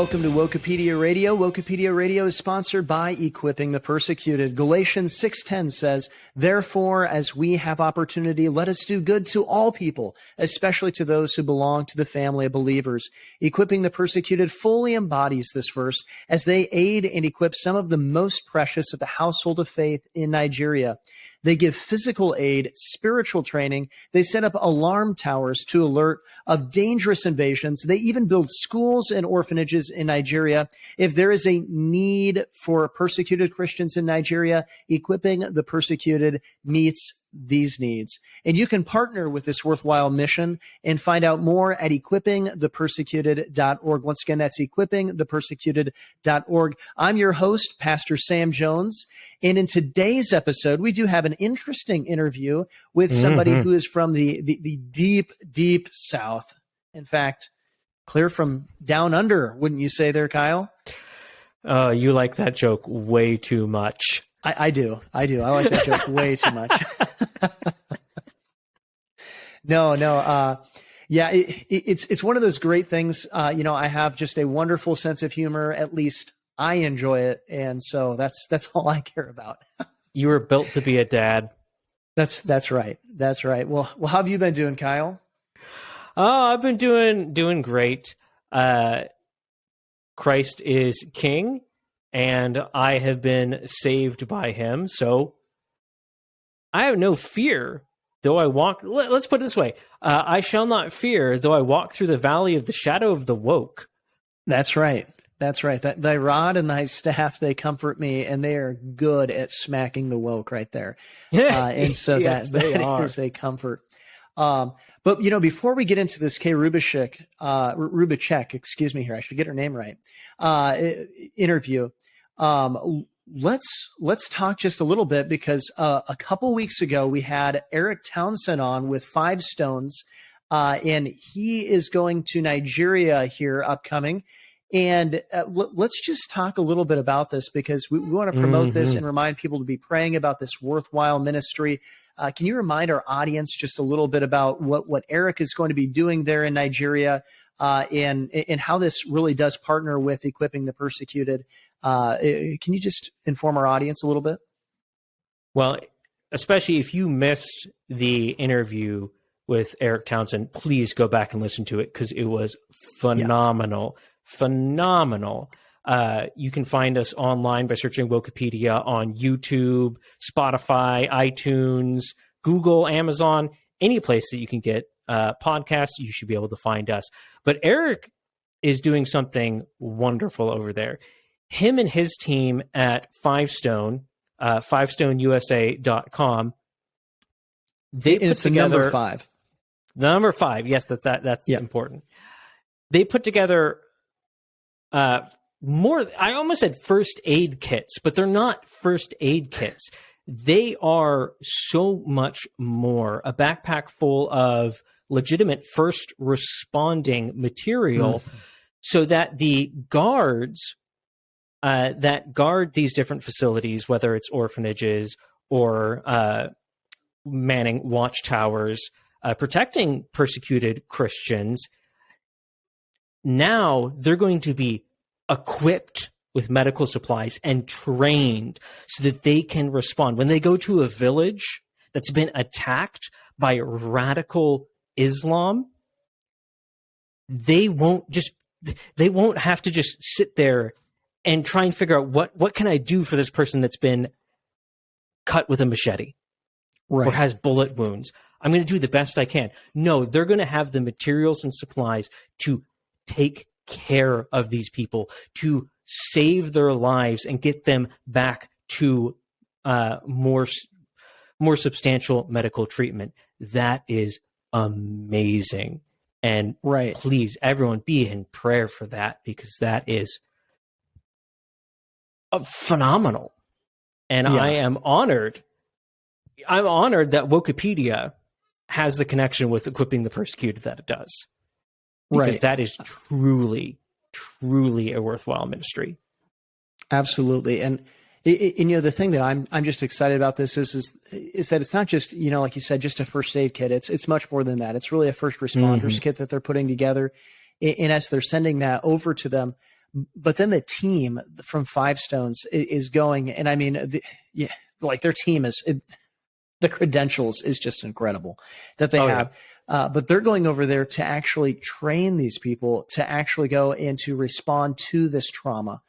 welcome to Wokepedia Radio. Wokepedia Radio is sponsored by Equipping the Persecuted. Galatians 6:10 says, "Therefore, as we have opportunity, let us do good to all people, especially to those who belong to the family of believers." Equipping the Persecuted fully embodies this verse as they aid and equip some of the most precious of the household of faith in Nigeria. They give physical aid, spiritual training. They set up alarm towers to alert of dangerous invasions. They even build schools and orphanages in Nigeria. If there is a need for persecuted Christians in Nigeria, Equipping the Persecuted meets these needs. And you can partner with this worthwhile mission and find out more at equippingthepersecuted.org. Once again, that's equippingthepersecuted.org. I'm your host, Pastor Sam Jones. And in today's episode, we do have an interesting interview with somebody who is from the deep, deep South. In fact, clear from down under, wouldn't you say there, Kyle? You like that joke way too much. I do. I like that joke way too much. No. Yeah, it's one of those great things. I have just a wonderful sense of humor. At least I enjoy it. And so that's all I care about. You were built to be a dad. That's right. That's right. Well, how have you been doing, Kyle? Oh, I've been doing great. Christ is King. And I have been saved by him, so I have no fear, though I walk... Let's put it this way. I shall not fear, though I walk through the valley of the shadow of the woke. That's right. That's right. Thy rod and thy staff, they comfort me, and they are good at smacking the woke right there. And so yes, that is a comfort. But, before we get into this Rubacek, excuse me here, I should get her name right, interview, let's talk just a little bit because a couple weeks ago we had Eric Townsend on with 5 Stones, and he is going to Nigeria here upcoming. And let's just talk a little bit about this because we want to promote this and remind people to be praying about this worthwhile ministry. Can you remind our audience just a little bit about what Eric is going to be doing there in Nigeria and how this really does partner with Equipping the Persecuted? Can you just inform our audience a little bit? Well, especially if you missed the interview with Eric Townsend, please go back and listen to it because it was phenomenal. Yeah. Phenomenal. You can find us online by searching Wokepedia on YouTube, Spotify, iTunes, Google, Amazon, any place that you can get podcasts, you should be able to find us. But Eric is doing something wonderful over there. Him and his team at 5 Stone, 5stoneusa.com, they put it's together... the number 5. The number 5, yes, that's important. They put together... more, I almost said first aid kits, but they're not first aid kits. They are so much more. A backpack full of legitimate first responding material so that the guards that guard these different facilities, whether it's orphanages or manning watchtowers, protecting persecuted Christians, now they're going to be equipped with medical supplies and trained so that they can respond. When they go to a village that's been attacked by radical Islam, they won't have to just sit there and try and figure out what can I do for this person that's been cut with a machete or has bullet wounds. I'm going to do the best I can. No, they're going to have the materials and supplies to take care of these people, to save their lives and get them back to more substantial medical treatment. That is amazing. And please, everyone, be in prayer for that because that is phenomenal. And I am honored. I'm honored that Wokepedia has the connection with Equipping the Persecuted that it does. Because that is truly, truly a worthwhile ministry. Absolutely. And the thing that I'm just excited about this is that it's not just, like you said, just a first aid kit. It's much more than that. It's really a first responders kit that they're putting together. And as they're sending that over to them, But then the team from Five Stones is going, and I mean, like their team the credentials is just incredible that they have. Yeah. But they're going over there to actually train these people to actually go and to respond to this trauma.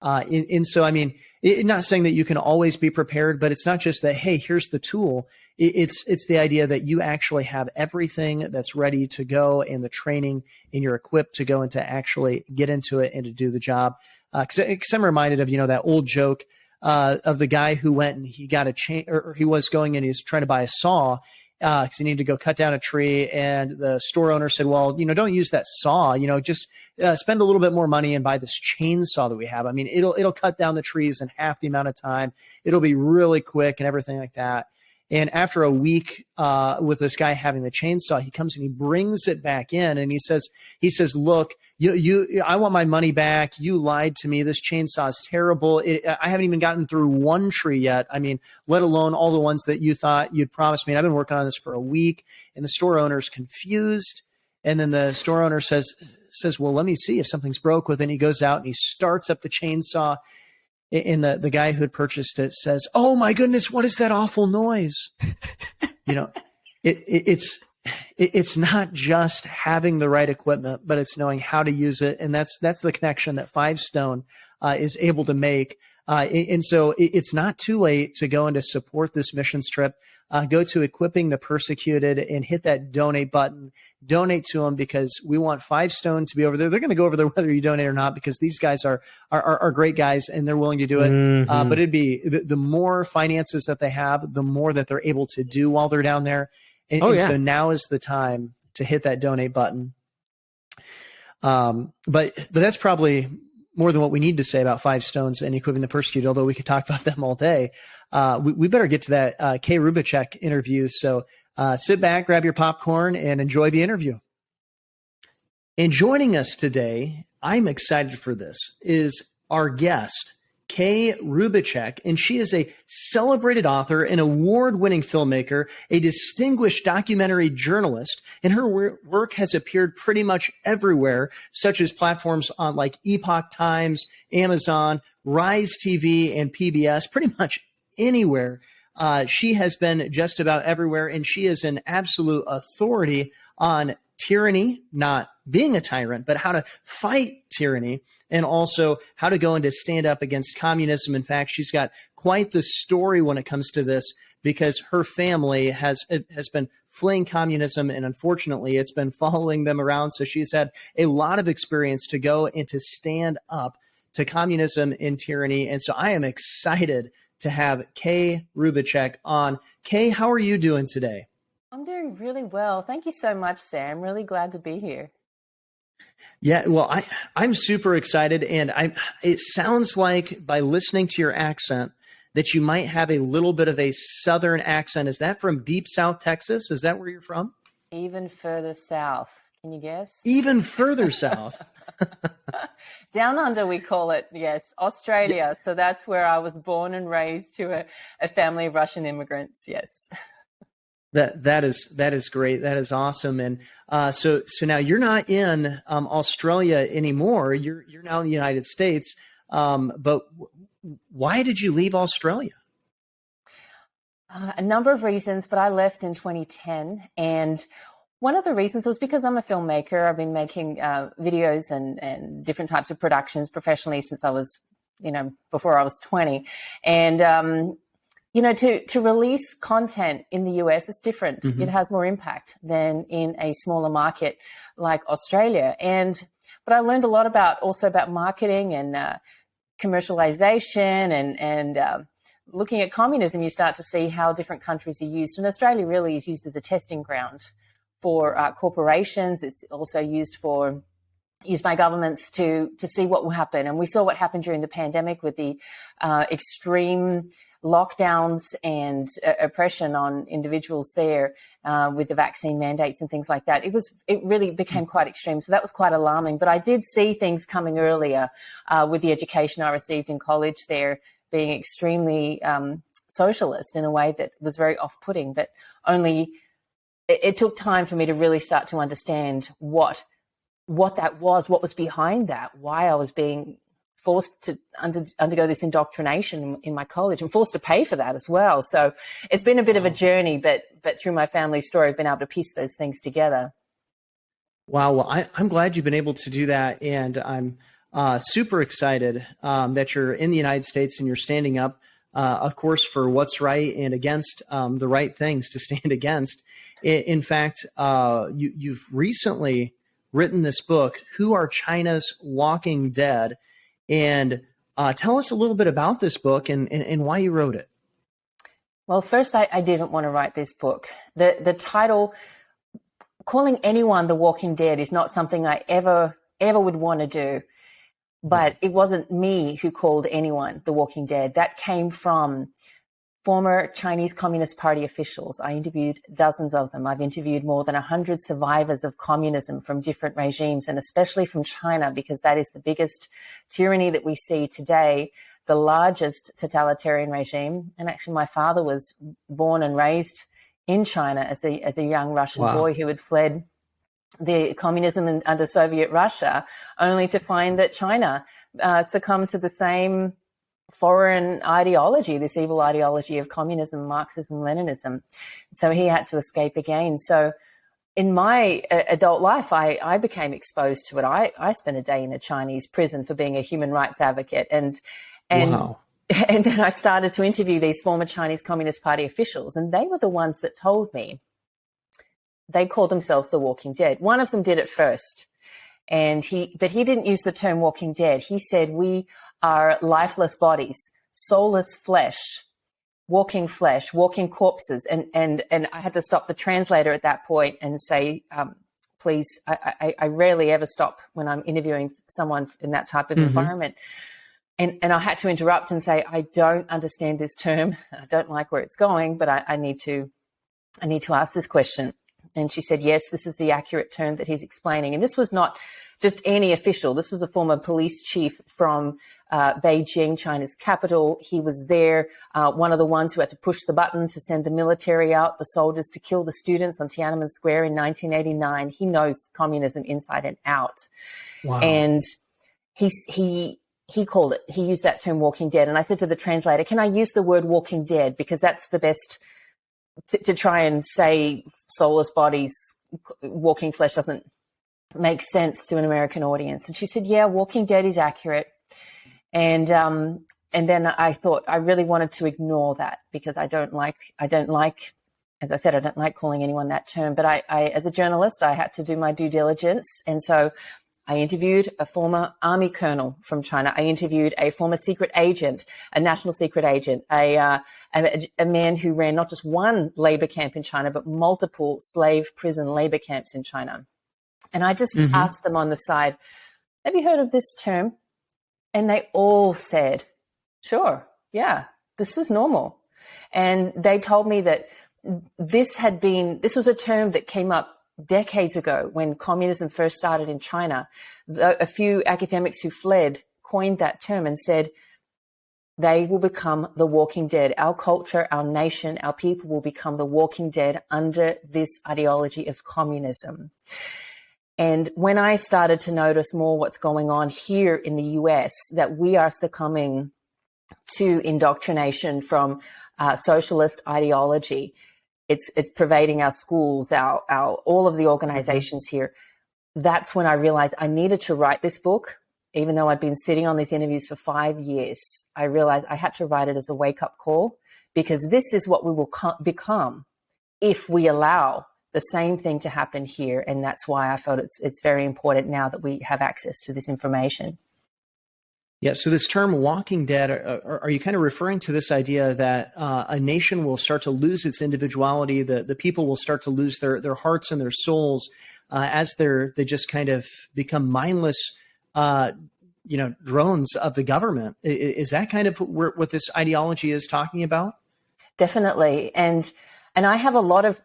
And so, I mean, not saying that you can always be prepared, but it's not just that, hey, here's the tool. It's the idea that you actually have everything that's ready to go and the training and you're equipped to go and to actually get into it and to do the job. Cause I'm reminded of, that old joke, of the guy who went and he got a chain, or he was going and he's trying to buy a saw, because he needed to go cut down a tree. And the store owner said, well, don't use that saw, just spend a little bit more money and buy this chainsaw that we have. I mean, it'll cut down the trees in half the amount of time. It'll be really quick and everything like that. And after a week with this guy having the chainsaw, he comes and he brings it back in and he says, look, I want my money back. You lied to me. This chainsaw is terrible. I haven't even gotten through one tree yet. I mean, let alone all the ones that you thought you'd promised me. And I've been working on this for a week. And the store owner's confused. And then the store owner says, well, let me see if something's broke with it. And he goes out and he starts up the chainsaw. And the guy who had purchased it says, oh my goodness, what is that awful noise? It's not just having the right equipment, but it's knowing how to use it. And that's the connection that Five Stone is able to make. And so it's not too late to go and to support this missions trip. Go to Equipping the Persecuted and hit that donate button. Donate to them because we want Five Stone to be over there. They're going to go over there whether you donate or not because these guys are great guys and they're willing to do it. Mm-hmm. But it'd be the more finances that they have, the more that they're able to do while they're down there. And so now is the time to hit that donate button. But that's probably more than what we need to say about Five Stones and Equipping the Persecuted, although we could talk about them all day. We better get to that Kay Rubacek interview. So sit back, grab your popcorn, and enjoy the interview. And joining us today, I'm excited for this, is our guest, Kay Rubacek, and she is a celebrated author, an award-winning filmmaker, a distinguished documentary journalist, and her work has appeared pretty much everywhere, such as platforms on like Epoch Times, Amazon, Rise TV, and PBS, pretty much anywhere. She has been just about everywhere, and she is an absolute authority on tyranny, not being a tyrant, but how to fight tyranny and also how to go and to stand up against communism. In fact, she's got quite the story when it comes to this because her family has been fleeing communism, and unfortunately, it's been following them around. So she's had a lot of experience to go and to stand up to communism and tyranny. And so I am excited to have Kay Rubacek on. Kay, how are you doing today? I'm doing really well. Thank you so much, Sam. Really glad to be here. Yeah, well, I'm super excited, and it sounds like by listening to your accent that you might have a little bit of a Southern accent. Is that from deep South Texas? Is that where you're from? Even further south. Can you guess? Even further south. Down under, we call it, yes, Australia. Yeah. So that's where I was born and raised to a family of Russian immigrants, yes. That is great. That is awesome. And so now you're not in Australia anymore. You're now in the United States. But why did you leave Australia? A number of reasons, but I left in 2010. And one of the reasons was because I'm a filmmaker. I've been making videos and different types of productions professionally since I was, before I was 20. And to release content in the US is different. Mm-hmm. It has more impact than in a smaller market like Australia. But I learned a lot about marketing and commercialization and looking at communism. You start to see how different countries are used. And Australia really is used as a testing ground for corporations. It's also used by governments to see what will happen. And we saw what happened during the pandemic with the extreme lockdowns and oppression on individuals there with the vaccine mandates and things like that. It really became quite extreme. So that was quite alarming. But I did see things coming earlier with the education I received in college there being extremely socialist in a way that was very off-putting, but only it took time for me to really start to understand what what that was, what was behind that, why I was being forced to undergo this indoctrination in my college and forced to pay for that as well. So it's been a bit of a journey, but through my family story, I've been able to piece those things together. Wow. Well, I'm glad you've been able to do that. And I'm super excited that you're in the United States and you're standing up, of course, for what's right and against the right things to stand against. In fact, you've recently written this book, Who Are China's Walking Dead? And tell us a little bit about this book and why you wrote it. Well, first, I didn't want to write this book. The title, calling anyone the Walking Dead, is not something I ever would want to do. But it wasn't me who called anyone the Walking Dead. That came from former Chinese Communist Party officials. I interviewed dozens of them. I've interviewed more than 100 survivors of communism from different regimes, and especially from China, because that is the biggest tyranny that we see today, the largest totalitarian regime. And actually, my father was born and raised in China as a young Russian boy who had fled the communism under Soviet Russia, only to find that China succumbed to the same foreign ideology, this evil ideology of communism, Marxism, Leninism. So he had to escape again. So in my adult life, I became exposed to it. I spent a day in a Chinese prison for being a human rights advocate. And then I started to interview these former Chinese Communist Party officials, and they were the ones that told me. They called themselves the Walking Dead. One of them did it first, but he didn't use the term Walking Dead. He said, we are lifeless bodies, soulless flesh, walking corpses. And I had to stop the translator at that point and say, please, I rarely ever stop when I'm interviewing someone in that type of environment. And I had to interrupt and say, I don't understand this term. I don't like where it's going, but I need to ask this question. And she said, yes, this is the accurate term that he's explaining. And this was not just any official. This was a former police chief from Beijing, China's capital. He was there, one of the ones who had to push the button to send the military out, the soldiers to kill the students on Tiananmen Square in 1989. He knows communism inside and out. Wow. And he called it, he used that term Walking Dead. And I said to the translator, can I use the word Walking Dead? Because that's the best to try and say soulless bodies, walking flesh doesn't make sense to an American audience. And she said, yeah, Walking Dead is accurate. And then I thought I really wanted to ignore that because I don't like, as I said, I don't like calling anyone that term, but I as a journalist, I had to do my due diligence. And so I interviewed a former army colonel from China. I interviewed a former secret agent, a national secret agent, a man who ran not just one labor camp in China, but multiple slave prison labor camps in China. And I just asked them on the side, have you heard of this term? And they all said, sure, yeah, this is normal. And they told me that this was a term that came up decades ago when communism first started in China. A few academics who fled coined that term and said, they will become the Walking Dead. Our culture, our nation, our people will become the Walking Dead under this ideology of communism. And when I started to notice more what's going on here in the US, that we are succumbing to indoctrination from socialist ideology, it's pervading our schools, our all of the organizations here. That's when I realized I needed to write this book. Even though I'd been sitting on these interviews for 5 years, I realized I had to write it as a wake-up call, because this is what we will become if we allow the same thing to happen here. And that's why I felt it's very important now that we have access to this information. Yeah. So this term Walking Dead, are you kind of referring to this idea that a nation will start to lose its individuality, the people will start to lose their hearts and their souls as they just kind of become mindless, drones of the government? Is that kind of what this ideology is talking about? Definitely. And I have a lot of,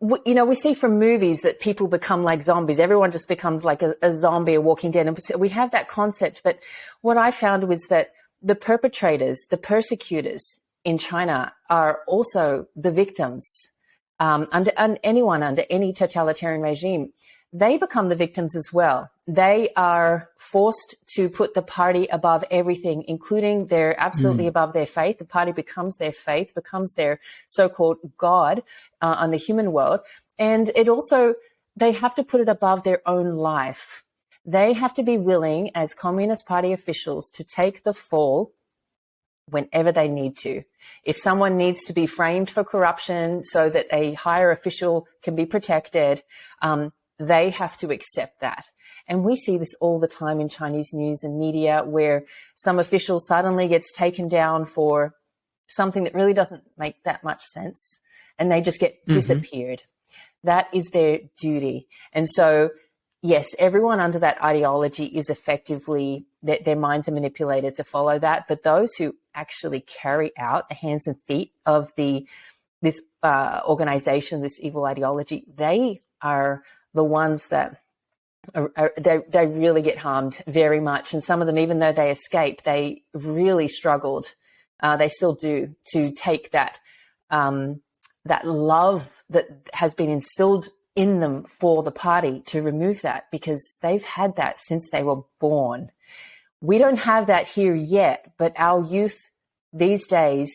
we see from movies that people become like zombies. Everyone just becomes like a zombie, a Walking Dead. And we have that concept. But what I found was that the perpetrators, the persecutors in China are also the victims. Under any totalitarian regime, they become the victims as well. They are forced to put the party above everything, including they're absolutely above their faith. The party becomes their faith, becomes their so-called God on the human world. And it also, they have to put it above their own life. They have to be willing, as Communist Party officials, to take the fall whenever they need to. If someone needs to be framed for corruption so that a higher official can be protected, they have to accept that. And we see this all the time in Chinese news and media, where some official suddenly gets taken down for something that really doesn't make that much sense, and they just get disappeared. That is their duty. And so, yes, everyone under that ideology is effectively, their minds are manipulated to follow that. But those who actually carry out the hands and feet of this organization, this evil ideology, they are the ones that they really get harmed very much. And some of them, even though they escaped, they really struggled. They still do, to take that love that has been instilled in them for the party, to remove that, because they've had that since they were born. We don't have that here yet, but our youth these days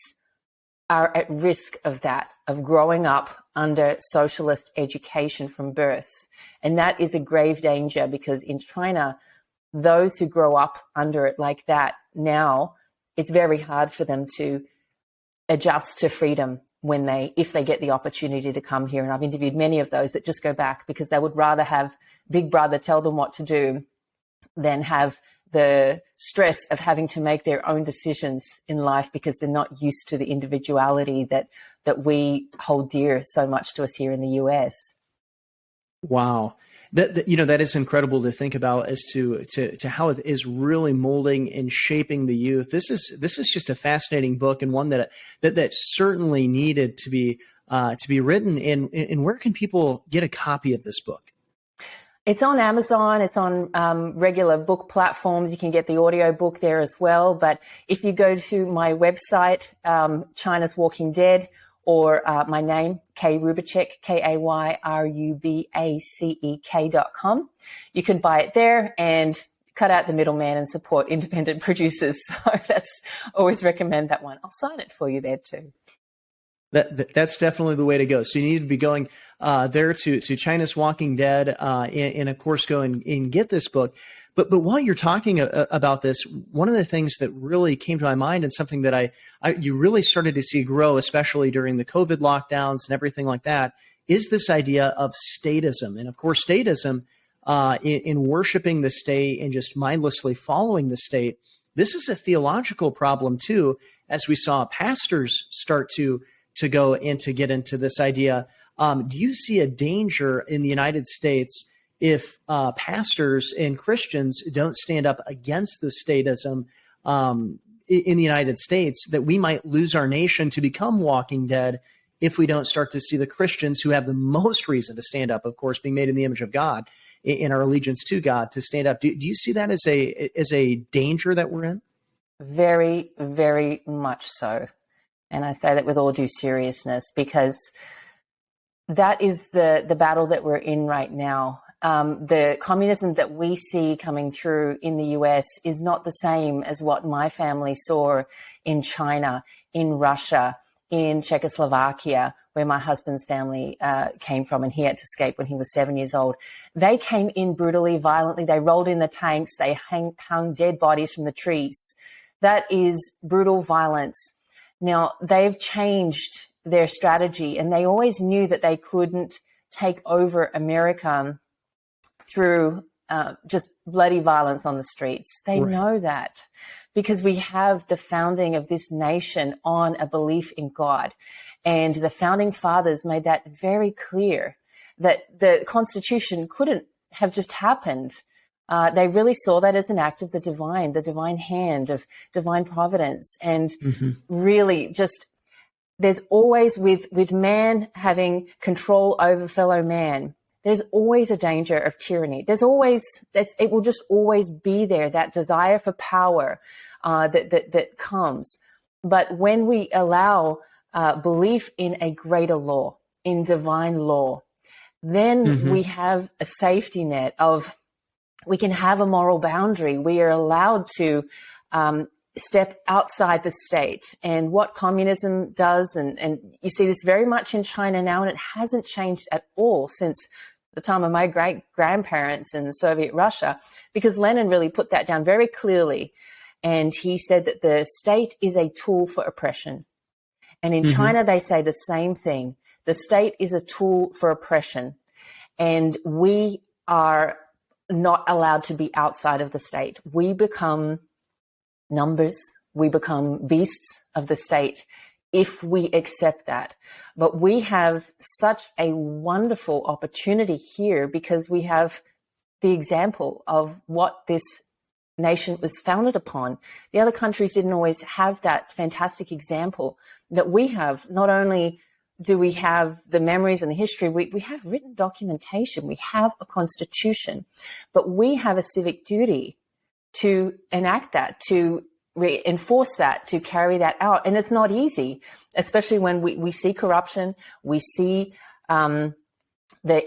are at risk of that, of growing up under socialist education from birth. And that is a grave danger, because in China, those who grow up under it like that now, it's very hard for them to adjust to freedom if they get the opportunity to come here. And I've interviewed many of those that just go back because they would rather have Big Brother tell them what to do than have the stress of having to make their own decisions in life, because they're not used to the individuality that we hold dear so much to us here in the US. Wow. That is incredible to think about, as to how it is really molding and shaping the youth. This is just a fascinating book, and one that certainly needed to be written. And where can people get a copy of this book? It's on Amazon. It's on regular book platforms. You can get the audio book there as well. But if you go to my website, China's Walking Dead, or my name, Rubacek, KAYRUBACEK.com. You can buy it there and cut out the middleman and support independent producers. So that's always recommend that one. I'll sign it for you there too. That's definitely the way to go. So you need to be going there to China's Walking Dead, and of course go and get this book. But while you're talking about this, one of the things that really came to my mind, and something that you really started to see grow, especially during the COVID lockdowns and everything like that, is this idea of statism. And of course, statism, in worshiping the state and just mindlessly following the state, this is a theological problem too, as we saw pastors start to go and to get into this idea. Do you see a danger in the United States if pastors and Christians don't stand up against the statism in the United States, that we might lose our nation to become Walking Dead if we don't start to see the Christians, who have the most reason to stand up, of course, being made in the image of God, in our allegiance to God, to stand up? Do you see that as a danger that we're in? Very, very much so. And I say that with all due seriousness, because that is the battle that we're in right now. The communism that we see coming through in the US is not the same as what my family saw in China, in Russia, in Czechoslovakia, where my husband's family came from, and he had to escape when he was 7 years old. They came in brutally, violently. They rolled in the tanks. They hung dead bodies from the trees. That is brutal violence. Now, they've changed their strategy, and they always knew that they couldn't take over America through just bloody violence on the streets. They know that, because we have the founding of this nation on a belief in God. And the founding fathers made that very clear, that the Constitution couldn't have just happened. They really saw that as an act of the divine hand of divine providence. And really just, there's always, with man having control over fellow man, there's always a danger of tyranny. There's always, it will just always be there, that desire for power that comes. But when we allow belief in a greater law, in divine law, then we have a safety net of, we can have a moral boundary. We are allowed to step outside the state. And what communism does, and you see this very much in China now, and it hasn't changed at all since the time of my great-grandparents in Soviet Russia, because Lenin really put that down very clearly. And he said that the state is a tool for oppression. And in China, they say the same thing. The state is a tool for oppression. And we are not allowed to be outside of the state. We become numbers. We become beasts of the state if we accept that. But we have such a wonderful opportunity here because we have the example of what this nation was founded upon. The other countries didn't always have that fantastic example that we have. Not only do we have the memories and the history, we have written documentation, we have a constitution, but we have a civic duty to enact that, to reinforce that, to carry that out. And it's not easy, especially when we see corruption, we see the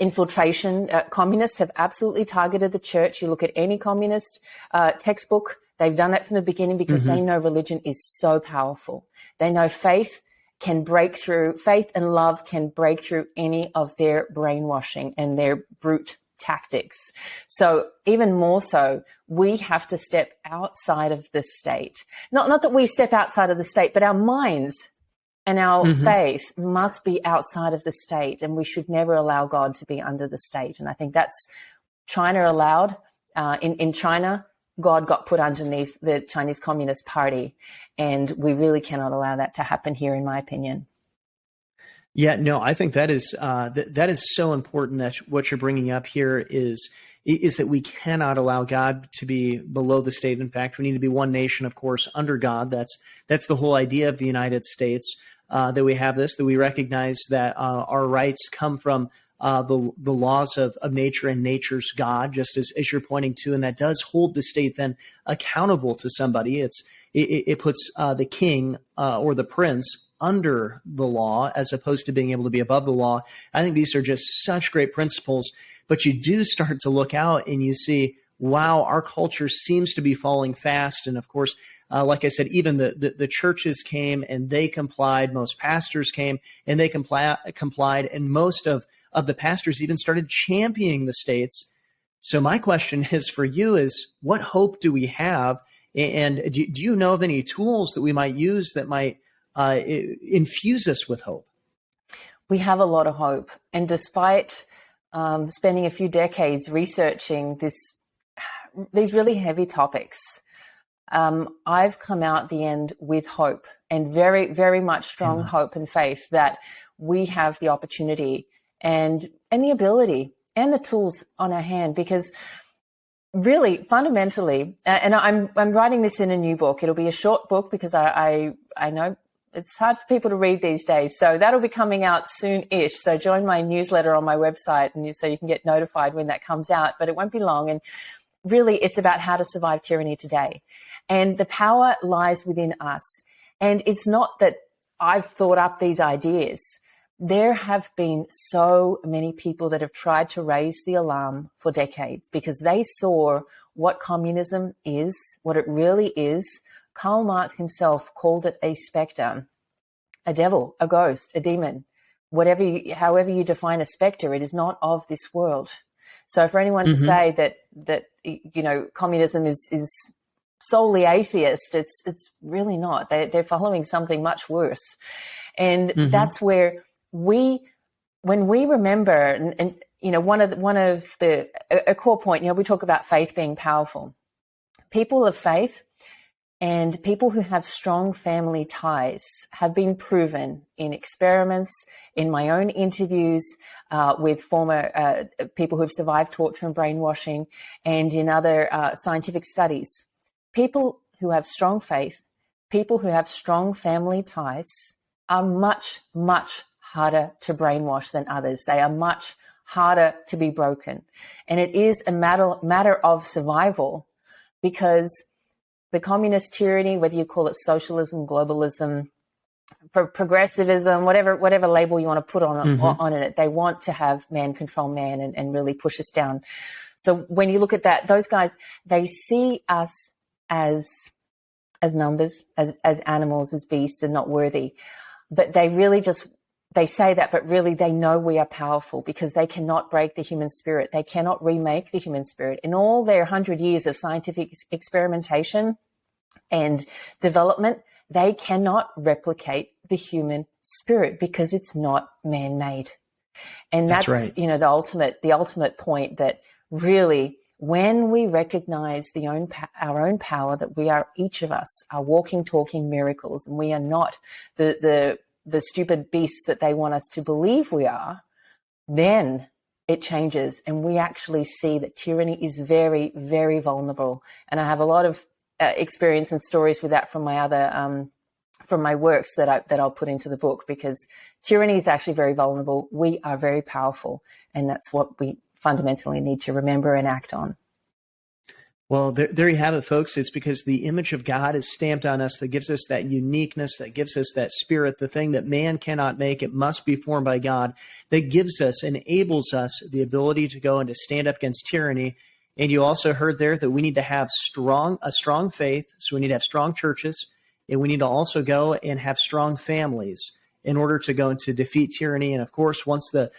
infiltration. Communists have absolutely targeted the church. You look at any communist textbook, they've done that from the beginning because they know religion is so powerful. They know faith can break through, faith and love can break through any of their brainwashing and their brute tactics. So even more so, we have to step outside of the state. Not that we step outside of the state, but our minds and our faith must be outside of the state, and we should never allow God to be under the state. And I think that's China allowed. In China, God got put underneath the Chinese Communist Party, and we really cannot allow that to happen here, in my opinion. Yeah, no, I think that is so important. That what you're bringing up here is that we cannot allow God to be below the state. In fact, we need to be one nation, of course, under God. That's the whole idea of the United States, that we have this, that we recognize that our rights come from the laws of nature and nature's God, just as you're pointing to, and that does hold the state then accountable to somebody. It puts the king or the prince under the law as opposed to being able to be above the law. I think these are just such great principles, but you do start to look out and you see, wow, our culture seems to be falling fast. And of course, like I said, even the churches came and they complied. Most pastors came and they complied. And most of the pastors even started championing the states. So my question is for you is, what hope do we have? And do you know of any tools that we might use that might infuse us with hope? We have a lot of hope. And despite spending a few decades researching these really heavy topics, I've come out the end with hope, and very, very much strong hope and faith that we have the opportunity and the ability and the tools on our hand. Because really, fundamentally, and I'm writing this in a new book. It'll be a short book because I know it's hard for people to read these days. So that'll be coming out soon-ish. So join my newsletter on my website, and so you can get notified when that comes out. But it won't be long. And really, it's about how to survive tyranny today. And the power lies within us. And it's not that I've thought up these ideas. There have been so many people that have tried to raise the alarm for decades because they saw what communism is, what it really is. Karl Marx himself called it a specter, a devil, a ghost, a demon. However you define a specter, it is not of this world. So for anyone to say that communism is solely atheist, it's really not. They're following something much worse. And that's where when we remember, and one of a core point, we talk about faith being powerful. People of faith and people who have strong family ties have been proven in experiments, in my own interviews with former people who have survived torture and brainwashing, and in other scientific studies. People who have strong faith, people who have strong family ties are much, much harder to brainwash than others. They are much harder to be broken. And it is a matter of survival, because the communist tyranny, whether you call it socialism, globalism, progressivism, whatever label you want to put on it. They want to have man control man and really push us down. So when you look at that, those guys, they see us as numbers, as animals, as beasts, and not worthy. But they say that, but really they know we are powerful because they cannot break the human spirit. They cannot remake the human spirit. In all their 100 years of scientific experimentation and development, they cannot replicate the human spirit because it's not man-made. And that's right. The ultimate point, that really, when we recognize our own power, that we are, each of us are walking, talking miracles, and we are not the stupid beasts that they want us to believe we are, then it changes. And we actually see that tyranny is very, very vulnerable. And I have a lot of experience and stories with that from my other, from my works that I'll put into the book, because tyranny is actually very vulnerable. We are very powerful. And that's what we fundamentally need to remember and act on. Well, there you have it, folks. It's because the image of God is stamped on us that gives us that uniqueness, that gives us that spirit, the thing that man cannot make. It must be formed by God, that gives us, enables us the ability to go and to stand up against tyranny. And you also heard there that we need to have a strong faith. So we need to have strong churches, and we need to also go and have strong families in order to go and to defeat tyranny. And of course, once the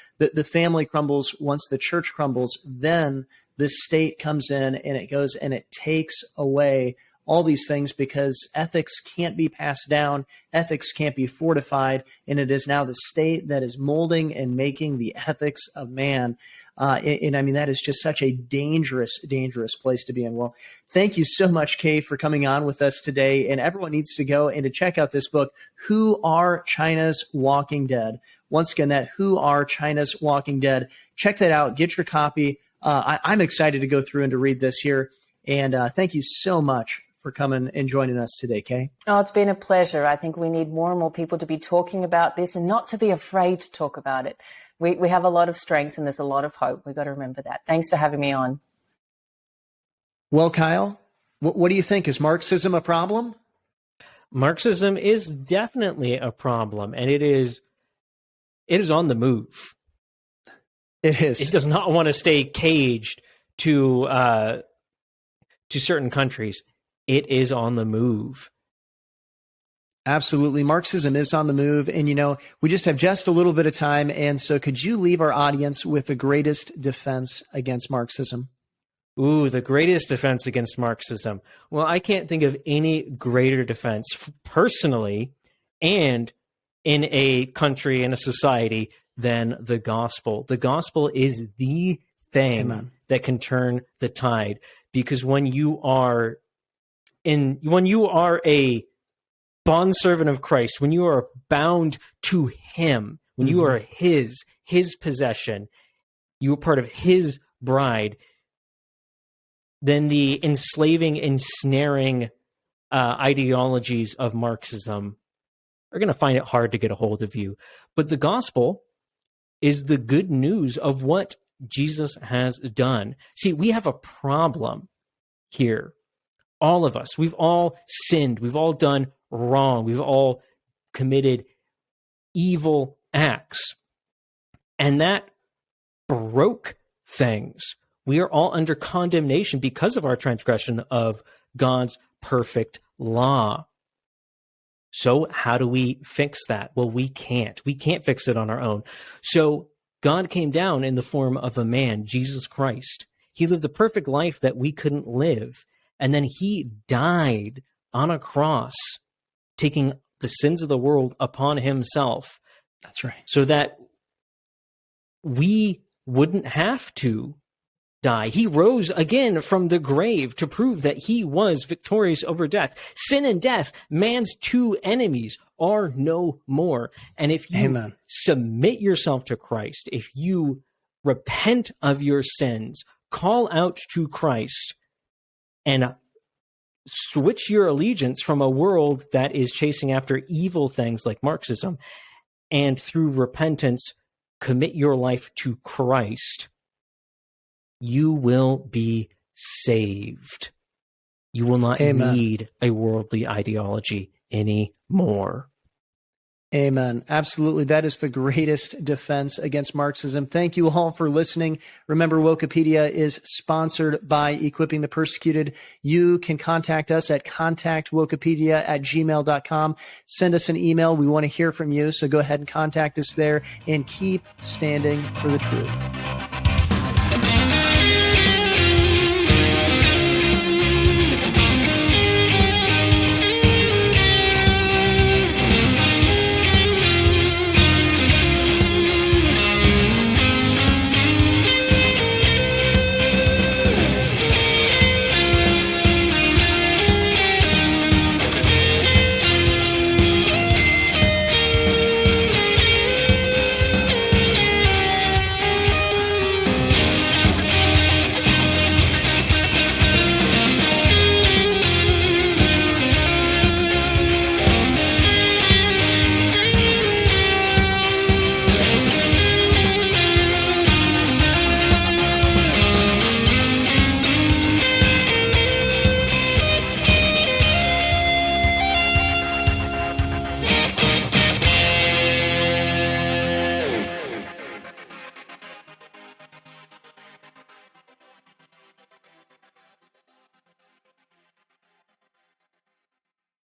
family crumbles, once the church crumbles, then the state comes in and it goes and it takes away all these things, because ethics can't be passed down, ethics can't be fortified, and it is now the state that is molding and making the ethics of man. And I mean, that is just such a dangerous, dangerous place to be in. Well, thank you so much, Kay, for coming on with us today. And everyone needs to go and to check out this book, Who Are China's Walking Dead? Once again, that Who Are China's Walking Dead? Check that out. Get your copy. I'm excited to go through and to read this here. And thank you so much for coming and joining us today, Kay. Oh, it's been a pleasure. I think we need more and more people to be talking about this and not to be afraid to talk about it. We have a lot of strength and there's a lot of hope. We've got to remember that. Thanks for having me on. Well, Kyle, what do you think? Is Marxism a problem? Marxism is definitely a problem, and it is on the move. It is. It does not want to stay caged to certain countries. It is on the move. Absolutely. Marxism is on the move. And, we just have just a little bit of time. And so could you leave our audience with the greatest defense against Marxism? Ooh, the greatest defense against Marxism. Well, I can't think of any greater defense personally and in a country, in a society, than the gospel. The gospel is the thing that can turn the tide, because when you are a bondservant of Christ, when you are bound to him, when you are his possession, you are part of his bride, then the enslaving, ensnaring ideologies of Marxism are going to find it hard to get a hold of you. But the gospel is the good news of what Jesus has done. See, we have a problem here. All of us, we've all sinned. We've all done wrong. We've all committed evil acts. And that broke things. We are all under condemnation because of our transgression of God's perfect law. So how do we fix that? Well, we can't. We can't fix it on our own. So God came down in the form of a man, Jesus Christ. He lived the perfect life that we couldn't live. And then he died on a cross, taking the sins of the world upon himself. That's right. So that we wouldn't have to die. He rose again from the grave to prove that he was victorious over death. Sin and death, man's two enemies, are no more. And if you submit yourself to Christ, if you repent of your sins, call out to Christ, and switch your allegiance from a world that is chasing after evil things like Marxism, and through repentance, commit your life to Christ, you will be saved. You will not need a worldly ideology anymore. Amen. Absolutely. That is the greatest defense against Marxism. Thank you all for listening. Remember, Wokepedia is sponsored by Equipping the Persecuted. You can contact us at contactwokepedia@gmail.com. Send us an email. We want to hear from you. So go ahead and contact us there and keep standing for the truth.